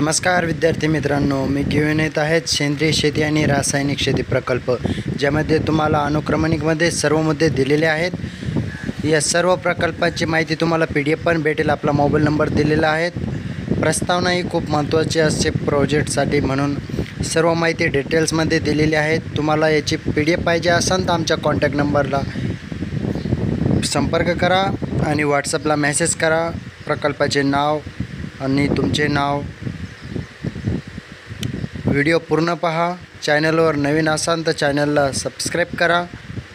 नमस्कार विद्यार्थी मित्रांनो, मी घेऊन येत आहेत सेंद्रिय शेती आणि रासायनिक शेती प्रकल्प, ज्यामध्ये तुम्हाला अनुक्रमणिकमध्ये सर्व मुद्दे दिलेले आहेत। या सर्व प्रकल्पाची माहिती तुम्हाला PDF पण भेटेल। आपला मोबाईल नंबर दिलेला आहे। प्रस्तावना ही खूप महत्त्वाची असते प्रोजेक्टसाठी, म्हणून सर्व माहिती डिटेल्समध्ये दिलेली आहे। तुम्हाला याची PDF पाहिजे असेल तर आमच्या कॉन्टॅक्ट नंबरला संपर्क करा आणि WhatsAppला मेसेज करा। प्रकल्पाचे नाव आणि तुमचे नाव, व्हिडिओ पूर्ण पहा। चॅनलवर नवीन असाल तर चॅनलला सबस्क्राईब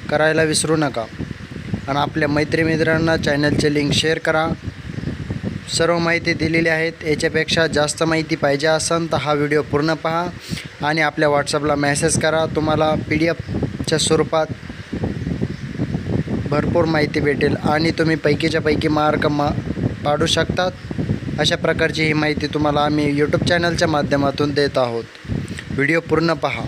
करायला विसरू नका आणि आपल्या मित्रांना चॅनलचे लिंक शेअर करा। सर्व माहिती दिलेली आहे। याच्यापेक्षा जास्त माहिती पाहिजे असेल तर हा व्हिडिओ पूर्ण पहा आणि आपल्या WhatsAppला मेसेज करा। तुम्हाला PDFच्या स्वरूपात भरपूर माहिती भेटेल आणि तुम्ही पैकीच्या पैकी मार्क पाडू शकतात। अशा प्रकारची ही माहिती तुम्हाला आम्ही YouTube चॅनलच्या माध्यमातून देत आहोत। व्हिडिओ पूर्ण पहा।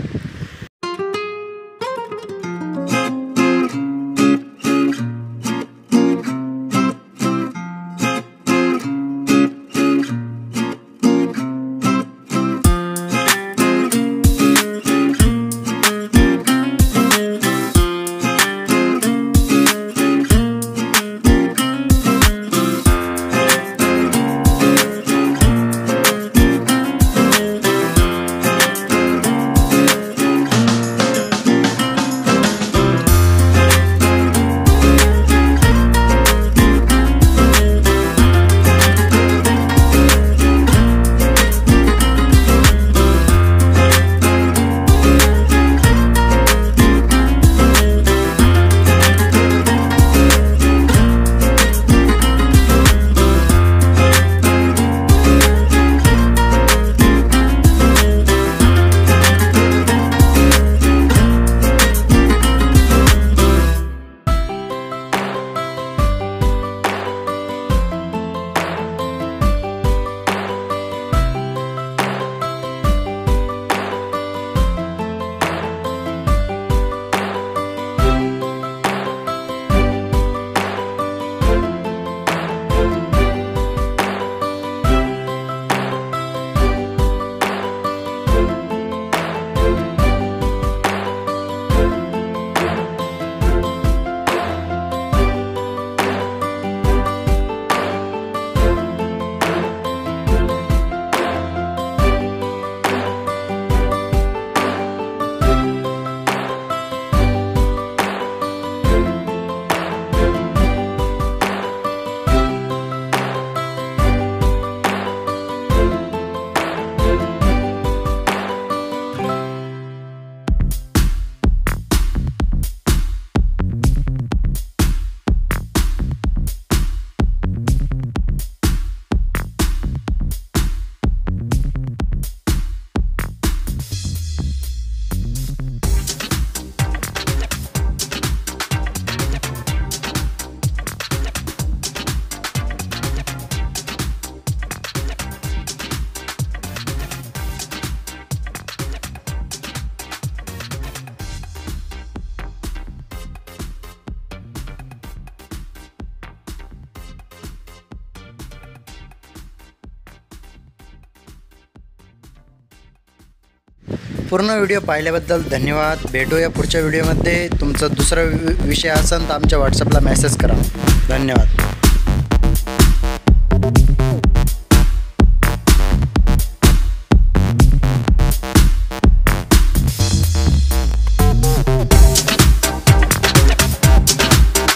पूर्ण व्हिडिओ पाहिल्याबद्दल धन्यवाद। भेटूया पुढच्या व्हिडिओमध्ये। तुमचा दुसरा विषय असेल तर आमच्या WhatsAppला मेसेज करा। धन्यवाद।